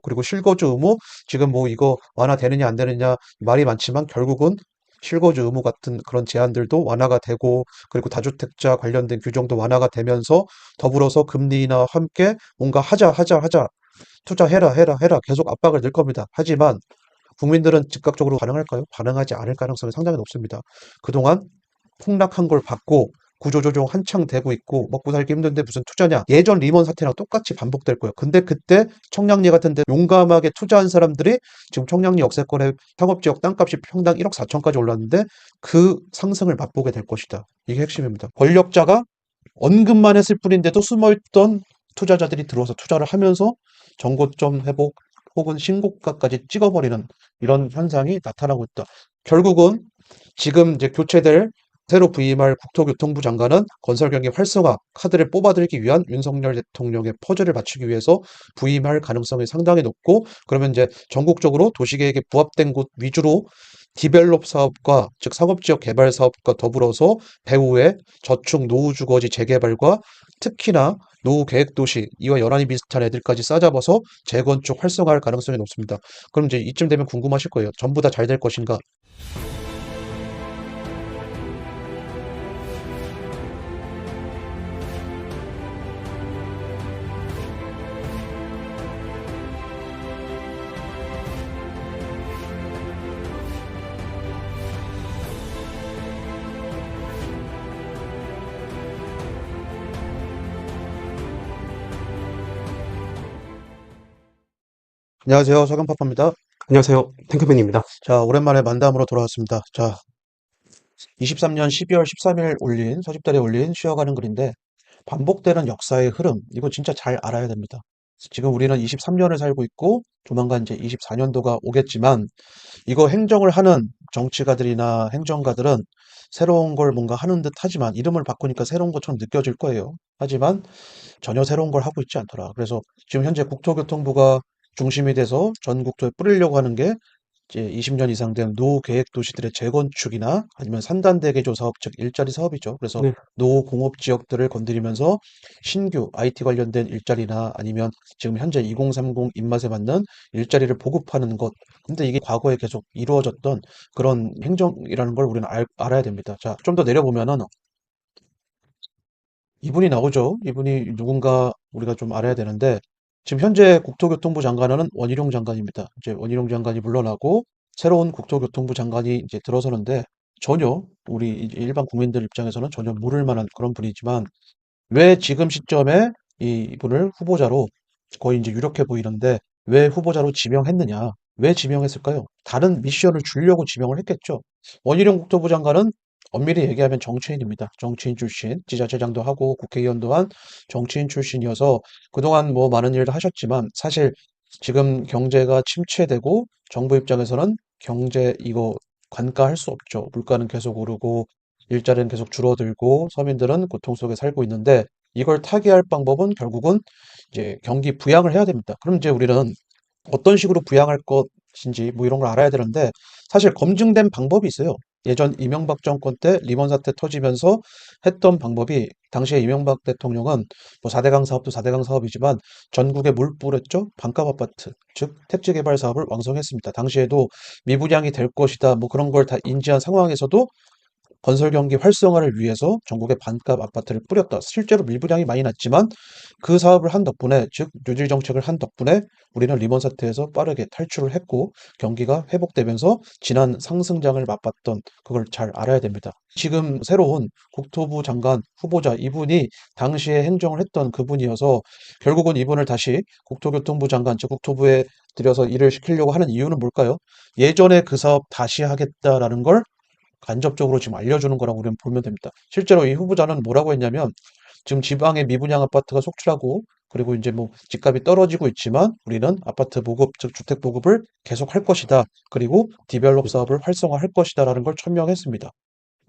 그리고 실거주 의무 지금 뭐 이거 완화되느냐 안 되느냐 말이 많지만 결국은 실거주 의무 같은 그런 제한들도 완화가 되고 그리고 다주택자 관련된 규정도 완화가 되면서 더불어서 금리나 함께 뭔가 하자 투자해라 계속 압박을 넣을 겁니다. 하지만 국민들은 즉각적으로 반응할까요? 반응하지 않을 가능성이 상당히 높습니다. 그동안 폭락한 걸 받고 구조조정 한창 되고 있고 먹고 살기 힘든데 무슨 투자냐? 예전 리먼 사태랑 똑같이 반복될 거예요. 근데 그때 청량리 같은 데 용감하게 투자한 사람들이 지금 청량리 역세권의 상업지역 땅값이 평당 1억 4천까지 올랐는데 그 상승을 맛보게 될 것이다. 이게 핵심입니다. 권력자가 언급만 했을 뿐인데도 숨어있던 투자자들이 들어와서 투자를 하면서 정고점 회복 혹은 신고가까지 찍어버리는 이런 현상이 나타나고 있다. 결국은 지금 이제 교체될 새로 부임할 국토교통부 장관은 건설경기 활성화 카드를 뽑아들기 위한 윤석열 대통령의 퍼즐을 맞추기 위해서 부임할 가능성이 상당히 높고 그러면 이제 전국적으로 도시계획에 부합된 곳 위주로 디벨롭 사업과 즉 상업지역 개발 사업과 더불어서 배후에 저축 노후주거지 재개발과 특히나 노후계획도시 이와 연안이 비슷한 애들까지 싸잡아서 재건축 활성화할 가능성이 높습니다. 그럼 이제 이쯤 되면 궁금하실 거예요. 전부 다 잘 될 것인가? 안녕하세요. 서경파파입니다. 안녕하세요. 탱크맨입니다. 자, 오랜만에 만담으로 돌아왔습니다. 자, 23년 12월 13일 올린, 서집달에 올린 쉬어가는 글인데, 반복되는 역사의 흐름, 이거 진짜 잘 알아야 됩니다. 지금 우리는 23년을 살고 있고, 조만간 이제 24년도가 오겠지만, 이거 행정을 하는 정치가들이나 행정가들은 새로운 걸 뭔가 하는 듯 하지만, 이름을 바꾸니까 새로운 것처럼 느껴질 거예요. 하지만 전혀 새로운 걸 하고 있지 않더라. 그래서 지금 현재 국토교통부가 중심이 돼서 전 국토에 뿌리려고 하는 게 이제 20년 이상 된 노후계획 도시들의 재건축이나 아니면 산단대개조 사업, 즉 일자리 사업이죠. 그래서 네, 노후공업 지역들을 건드리면서 신규 IT 관련된 일자리나 아니면 지금 현재 2030 입맛에 맞는 일자리를 보급하는 것. 근데 이게 과거에 계속 이루어졌던 그런 행정이라는 걸 우리는 알아야 됩니다. 자, 좀 더 내려보면은 이분이 나오죠. 이분이 누군가 우리가 좀 알아야 되는데 지금 현재 국토교통부 장관은 원희룡 장관입니다. 이제 원희룡 장관이 물러나고 새로운 국토교통부 장관이 이제 들어서는데 전혀 우리 이제 일반 국민들 입장에서는 전혀 모를 만한 그런 분이지만 왜 지금 시점에 이분을 후보자로 거의 이제 유력해 보이는데 왜 후보자로 지명했느냐? 왜 지명했을까요? 다른 미션을 주려고 지명을 했겠죠. 원희룡 국토부 장관은 엄밀히 얘기하면 정치인입니다. 정치인 출신, 지자체장도 하고 국회의원도 한 정치인 출신이어서 그동안 뭐 많은 일을 하셨지만 사실 지금 경제가 침체되고 정부 입장에서는 경제 이거 관가할 수 없죠. 물가는 계속 오르고 일자리는 계속 줄어들고 서민들은 고통 속에 살고 있는데 이걸 타개할 방법은 결국은 이제 경기 부양을 해야 됩니다. 그럼 이제 우리는 어떤 식으로 부양할 것인지 뭐 이런 걸 알아야 되는데 사실 검증된 방법이 있어요. 예전 이명박 정권 때 리먼 사태 터지면서 했던 방법이 당시에 이명박 대통령은 뭐 4대강 사업도 4대강 사업이지만 전국에 물 뿌렸죠. 반값 아파트, 즉 택지 개발 사업을 왕성했습니다. 당시에도 미분양이 될 것이다. 뭐 그런 걸 다 인지한 상황에서도 건설 경기 활성화를 위해서 전국에 반값 아파트를 뿌렸다. 실제로 밀분양이 많이 났지만 그 사업을 한 덕분에, 즉 뉴딜 정책을 한 덕분에 우리는 리먼 사태에서 빠르게 탈출을 했고 경기가 회복되면서 지난 상승장을 맛봤던 그걸 잘 알아야 됩니다. 지금 새로운 국토부 장관 후보자 이분이 당시에 행정을 했던 그분이어서 결국은 이분을 다시 국토교통부 장관, 즉 국토부에 들여서 일을 시키려고 하는 이유는 뭘까요? 예전에 그 사업 다시 하겠다라는 걸 간접적으로 지금 알려주는 거라고 우리는 보면 됩니다. 실제로 이 후보자는 뭐라고 했냐면 지금 지방에 미분양 아파트가 속출하고 그리고 이제 뭐 집값이 떨어지고 있지만 우리는 아파트 보급, 즉 주택 보급을 계속 할 것이다. 그리고 디벨롭 네, 사업을 활성화할 것이다라는 걸 천명했습니다.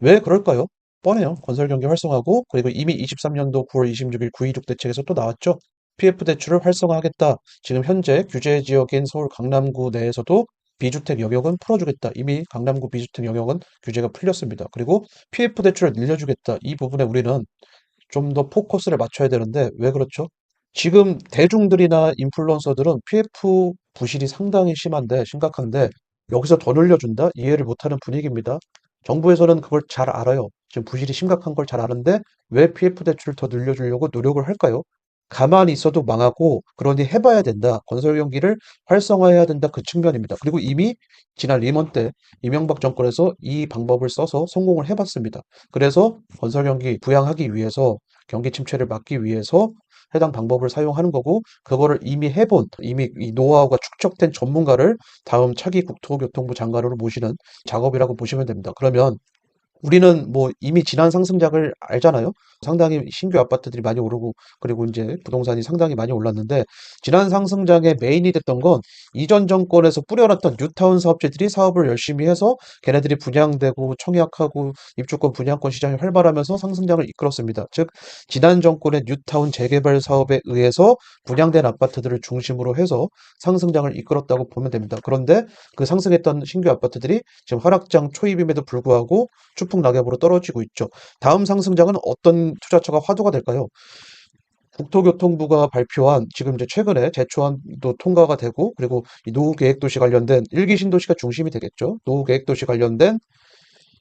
왜 그럴까요? 뻔해요. 건설 경기 활성화고 그리고 이미 23년도 9월 26일 9.26 대책에서 또 나왔죠. PF 대출을 활성화하겠다. 지금 현재 규제 지역인 서울 강남구 내에서도 비주택 영역은 풀어주겠다. 이미 강남구 비주택 영역은 규제가 풀렸습니다. 그리고 PF 대출을 늘려주겠다. 이 부분에 우리는 좀 더 포커스를 맞춰야 되는데 왜 그렇죠? 지금 대중들이나 인플루언서들은 PF 부실이 상당히 심각한데 여기서 더 늘려준다? 이해를 못하는 분위기입니다. 정부에서는 그걸 잘 알아요. 지금 부실이 심각한 걸 잘 아는데 왜 PF 대출을 더 늘려주려고 노력을 할까요? 가만히 있어도 망하고 그러니 해봐야 된다. 건설 경기를 활성화해야 된다. 그 측면입니다. 그리고 이미 지난 리먼 때 이명박 정권에서 이 방법을 써서 성공을 해봤습니다. 그래서 건설 경기 부양하기 위해서 경기 침체를 막기 위해서 해당 방법을 사용하는 거고 그거를 이미 해본 이미 이 노하우가 축적된 전문가를 다음 차기 국토교통부 장관으로 모시는 작업이라고 보시면 됩니다. 그러면 우리는 뭐 이미 지난 상승작을 알잖아요. 상당히 신규 아파트들이 많이 오르고 그리고 이제 부동산이 상당히 많이 올랐는데 지난 상승장의 메인이 됐던 건 이전 정권에서 뿌려놨던 뉴타운 사업체들이 사업을 열심히 해서 걔네들이 분양되고 청약하고 입주권 분양권 시장이 활발하면서 상승장을 이끌었습니다. 즉 지난 정권의 뉴타운 재개발 사업에 의해서 분양된 아파트들을 중심으로 해서 상승장을 이끌었다고 보면 됩니다. 그런데 그 상승했던 신규 아파트들이 지금 하락장 초입임에도 불구하고 추풍 낙엽으로 떨어지고 있죠. 다음 상승장은 어떤 투자처가 화두가 될까요? 국토교통부가 발표한 지금 이제 최근에 제초안도 통과가 되고 그리고 이 노후계획도시 관련된 일기 신도시가 중심이 되겠죠. 노후계획도시 관련된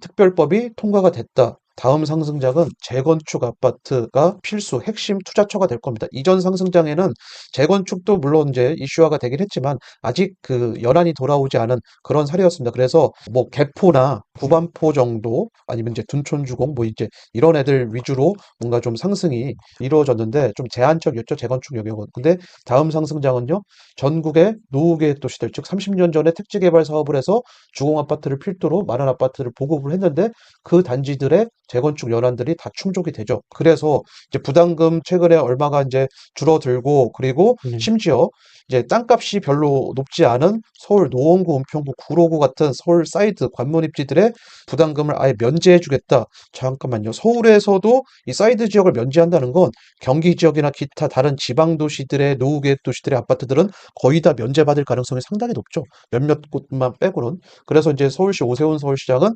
특별법이 통과가 됐다. 다음 상승장은 재건축 아파트가 필수 핵심 투자처가 될 겁니다. 이전 상승장에는 재건축도 물론 이제 이슈화가 되긴 했지만 아직 그 연한이 돌아오지 않은 그런 사례였습니다. 그래서 뭐 개포나 구반포 정도 아니면 이제 둔촌주공 뭐 이제 이런 애들 위주로 뭔가 좀 상승이 이루어졌는데 좀 제한적이었죠. 재건축 영역은. 근데 다음 상승장은요. 전국의 노후계획 도시들 즉 30년 전에 택지 개발 사업을 해서 주공 아파트를 필두로 많은 아파트를 보급을 했는데 그 단지들의 재건축 연한들이 다 충족이 되죠. 그래서 이제 부담금 최근에 얼마가 이제 줄어들고 그리고 네. 심지어 이제 땅값이 별로 높지 않은 서울 노원구, 은평구, 구로구 같은 서울 사이드 관문 입지들의 부담금을 아예 면제해 주겠다. 잠깐만요. 서울에서도 이 사이드 지역을 면제한다는 건 경기 지역이나 기타 다른 지방 도시들의 노후 계획 도시들의 아파트들은 거의 다 면제받을 가능성이 상당히 높죠. 몇몇 곳만 빼고는. 그래서 이제 서울시 오세훈 서울시장은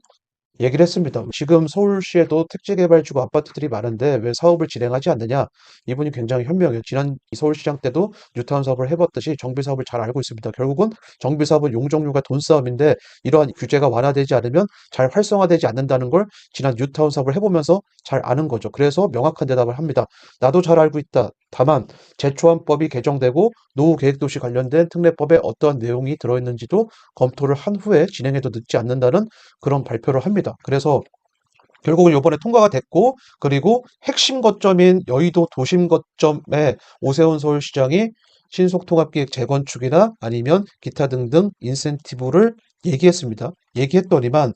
얘기를 했습니다. 지금 서울시에도 택지 개발지구 아파트들이 많은데 왜 사업을 진행하지 않느냐? 이분이 굉장히 현명해요. 지난 서울시장 때도 뉴타운 사업을 해봤듯이 정비 사업을 잘 알고 있습니다. 결국은 정비 사업은 용적률과 돈싸움인데 이러한 규제가 완화되지 않으면 잘 활성화되지 않는다는 걸 지난 뉴타운 사업을 해보면서 잘 아는 거죠. 그래서 명확한 대답을 합니다. 나도 잘 알고 있다. 다만 제초안법이 개정되고 노후 계획도시 관련된 특례법에 어떠한 내용이 들어있는지도 검토를 한 후에 진행해도 늦지 않는다는 그런 발표를 합니다. 그래서 결국은 이번에 통과가 됐고 그리고 핵심 거점인 여의도 도심 거점에 오세훈 서울시장이 신속통합기획 재건축이나 아니면 기타 등등 인센티브를 얘기했습니다. 얘기했더니만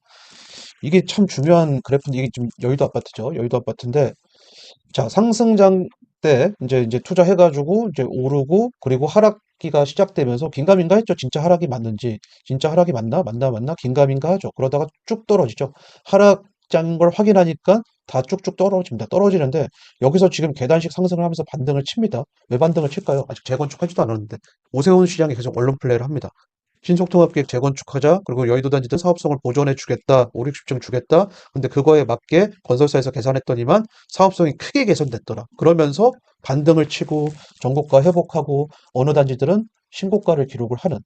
이게 참 중요한 그래프인데 이게 지금 여의도 아파트죠. 여의도 아파트인데 자, 상승장 때 이제 투자해가지고 이제 오르고 그리고 하락기가 시작되면서 긴가민가 했죠. 진짜 하락이 맞는지, 진짜 하락이 맞나 긴가민가 하죠. 그러다가 쭉 떨어지죠. 하락장인 걸 확인하니까 다 쭉쭉 떨어집니다. 떨어지는데 여기서 지금 계단식 상승을 하면서 반등을 칩니다. 왜 반등을 칠까요? 아직 재건축하지도 않았는데 오세훈 시장이 계속 언론 플레이를 합니다. 신속통합기획 재건축하자. 그리고 여의도 단지들 사업성을 보존해 주겠다. 5, 60층 주겠다. 근데 그거에 맞게 건설사에서 계산했더니만 사업성이 크게 개선됐더라. 그러면서 반등을 치고 정고가 회복하고 어느 단지들은 신고가를 기록을 하는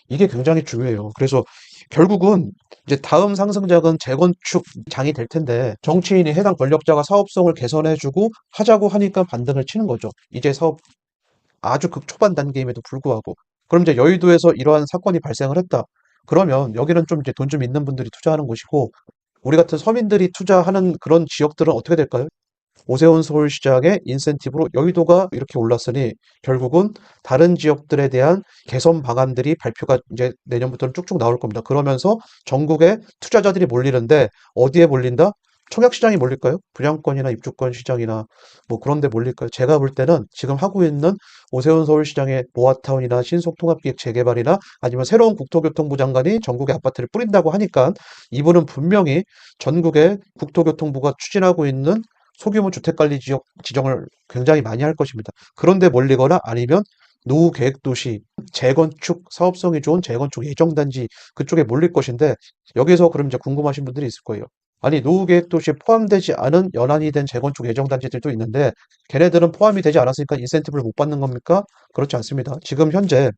이게 굉장히 중요해요. 그래서 결국은 이제 다음 상승작은 재건축 장이 될 텐데 정치인이 해당 권력자가 사업성을 개선해주고 하자고 하니까 반등을 치는 거죠. 이제 사업 아주 극초반 단계임에도 불구하고. 그럼 이제 여의도에서 이러한 사건이 발생을 했다. 그러면 여기는 좀 이제 돈 좀 있는 분들이 투자하는 곳이고, 우리 같은 서민들이 투자하는 그런 지역들은 어떻게 될까요? 오세훈 서울시장의 인센티브로 여의도가 이렇게 올랐으니 결국은 다른 지역들에 대한 개선 방안들이 발표가 이제 내년부터는 쭉쭉 나올 겁니다. 그러면서 전국에 투자자들이 몰리는데 어디에 몰린다? 청약시장이 몰릴까요? 분양권이나 입주권 시장이나 뭐 그런 데 몰릴까요? 제가 볼 때는 지금 하고 있는 오세훈 서울시장의 모아타운이나 신속통합기획 재개발이나 아니면 새로운 국토교통부 장관이 전국에 아파트를 뿌린다고 하니까 이분은 분명히 전국에 국토교통부가 추진하고 있는 소규모 주택관리 지역 지정을 굉장히 많이 할 것입니다. 그런데 몰리거나 아니면 노후 계획 도시, 재건축 사업성이 좋은 재건축 예정단지 그쪽에 몰릴 것인데 여기서 그럼 이제 궁금하신 분들이 있을 거예요. 아니, 노후계획도시에 포함되지 않은 연한이 된 재건축 예정단지들도 있는데 걔네들은 포함이 되지 않았으니까 인센티브를 못 받는 겁니까? 그렇지 않습니다. 지금 현재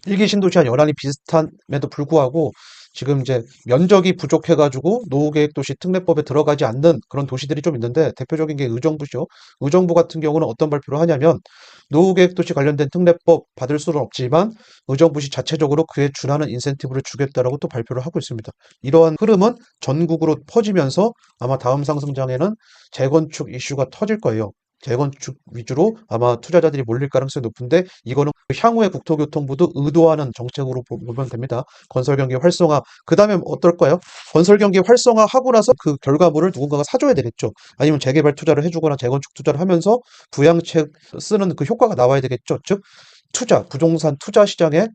일기 신도시와 연한이 비슷함에도 불구하고 지금 이제 면적이 부족해가지고 노후계획도시 특례법에 들어가지 않는 그런 도시들이 좀 있는데 대표적인 게 의정부죠. 의정부 같은 경우는 어떤 발표를 하냐면 노후계획도시 관련된 특례법 받을 수는 없지만 의정부시 자체적으로 그에 준하는 인센티브를 주겠다라고 또 발표를 하고 있습니다. 이러한 흐름은 전국으로 퍼지면서 아마 다음 상승장에는 재건축 이슈가 터질 거예요. 재건축 위주로 아마 투자자들이 몰릴 가능성이 높은데 이거는 향후에 국토교통부도 의도하는 정책으로 보면 됩니다. 건설 경기 활성화. 그 다음에 어떨까요? 건설 경기 활성화하고 나서 그 결과물을 누군가가 사줘야 되겠죠. 아니면 재개발 투자를 해주거나 재건축 투자를 하면서 부양책 쓰는 그 효과가 나와야 되겠죠. 즉 투자, 부동산 투자 시장에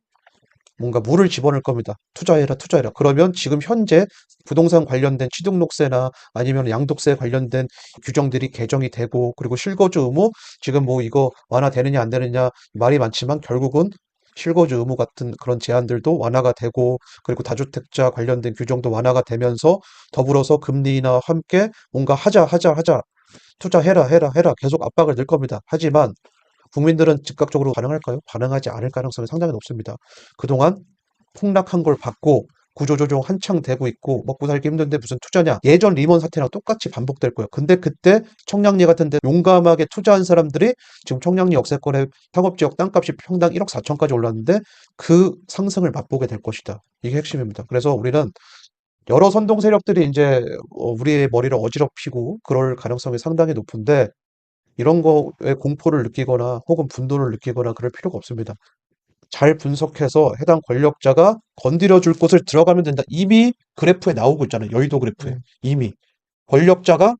뭔가 물을 집어넣을 겁니다. 투자해라, 투자해라. 그러면 지금 현재 부동산 관련된 취득록세나 아니면 양도세 관련된 규정들이 개정이 되고, 그리고 실거주 의무, 지금 뭐 이거 완화되느냐 안 되느냐 말이 많지만 결국은 실거주 의무 같은 그런 제한들도 완화가 되고, 그리고 다주택자 관련된 규정도 완화가 되면서 더불어서 금리나 함께 뭔가 하자, 투자해라, 해라 계속 압박을 넣을 겁니다. 하지만 국민들은 즉각적으로 반응할까요? 반응하지 않을 가능성이 상당히 높습니다. 그동안 폭락한 걸 받고 구조조정 한창 되고 있고 먹고 살기 힘든데 무슨 투자냐? 예전 리먼 사태랑 똑같이 반복될 거예요. 근데 그때 청량리 같은 데 용감하게 투자한 사람들이 지금 청량리 역세권의 상업지역 땅값이 평당 1억 4천까지 올랐는데 그 상승을 맛보게 될 것이다. 이게 핵심입니다. 그래서 우리는 여러 선동 세력들이 이제 우리의 머리를 어지럽히고 그럴 가능성이 상당히 높은데 이런 거에 공포를 느끼거나 혹은 분노를 느끼거나 그럴 필요가 없습니다. 잘 분석해서 해당 권력자가 건드려 줄 곳을 들어가면 된다. 이미 그래프에 나오고 있잖아요. 여의도 그래프에. 이미. 권력자가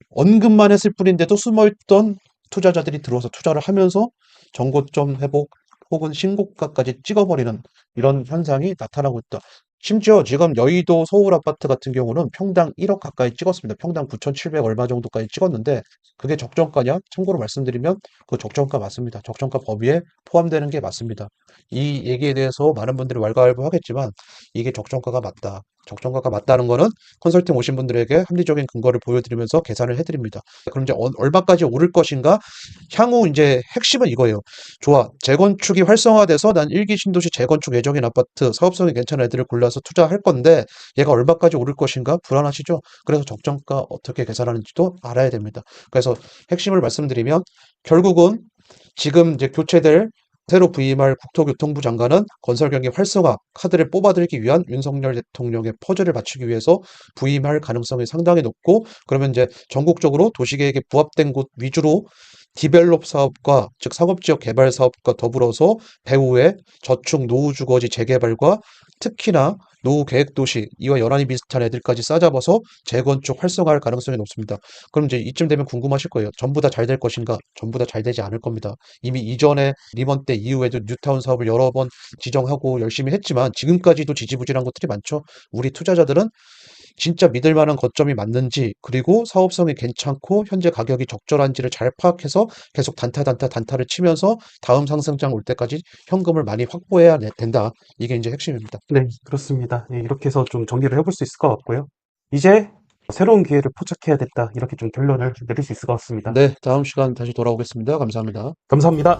언급만 했을 뿐인데도 숨어있던 투자자들이 들어와서 투자를 하면서 정고점 회복 혹은 신고가까지 찍어버리는 이런 현상이 나타나고 있다. 심지어 지금 여의도 서울 아파트 같은 경우는 평당 1억 가까이 찍었습니다. 평당 9,700 얼마 정도까지 찍었는데 그게 적정가냐? 참고로 말씀드리면 그 적정가 맞습니다. 적정가 범위에 포함되는 게 맞습니다. 이 얘기에 대해서 많은 분들이 왈가왈부하겠지만 이게 적정가가 맞다. 적정가가 맞다는 거는 컨설팅 오신 분들에게 합리적인 근거를 보여드리면서 계산을 해드립니다. 그럼 이제 얼마까지 오를 것인가? 향후 이제 핵심은 이거예요. 좋아. 재건축이 활성화돼서 난 일기 신도시 재건축 예정인 아파트 사업성이 괜찮은 애들을 골라서 투자할 건데 얘가 얼마까지 오를 것인가? 불안하시죠? 그래서 적정가 어떻게 계산하는지도 알아야 됩니다. 그래서 핵심을 말씀드리면 결국은 지금 이제 교체될 새로 부임할 국토교통부 장관은 건설경기 활성화 카드를 뽑아들기 위한 윤석열 대통령의 퍼즐을 맞추기 위해서 부임할 가능성이 상당히 높고 그러면 이제 전국적으로 도시계획에 부합된 곳 위주로 디벨롭 사업과 즉 상업지역 개발 사업과 더불어서 배후에 저축 노후주거지 재개발과 특히나 노후 계획도시 이와 연한이 비슷한 애들까지 싸잡아서 재건축 활성화할 가능성이 높습니다. 그럼 이제 이쯤 되면 궁금하실 거예요. 전부 다 잘 될 것인가? 전부 다 잘 되지 않을 겁니다. 이미 이전에 리먼 때 이후에도 뉴타운 사업을 여러 번 지정하고 열심히 했지만 지금까지도 지지부진한 것들이 많죠. 우리 투자자들은 진짜 믿을 만한 거점이 맞는지 그리고 사업성이 괜찮고 현재 가격이 적절한지를 잘 파악해서 계속 단타를 치면서 다음 상승장 올 때까지 현금을 많이 확보해야 된다. 이게 이제 핵심입니다. 네, 그렇습니다. 예, 이렇게 해서 좀 정리를 해볼 수 있을 것 같고요. 이제 새로운 기회를 포착해야겠다. 이렇게 좀 결론을 내릴 수 있을 것 같습니다. 네, 다음 시간 다시 돌아오겠습니다. 감사합니다. 감사합니다.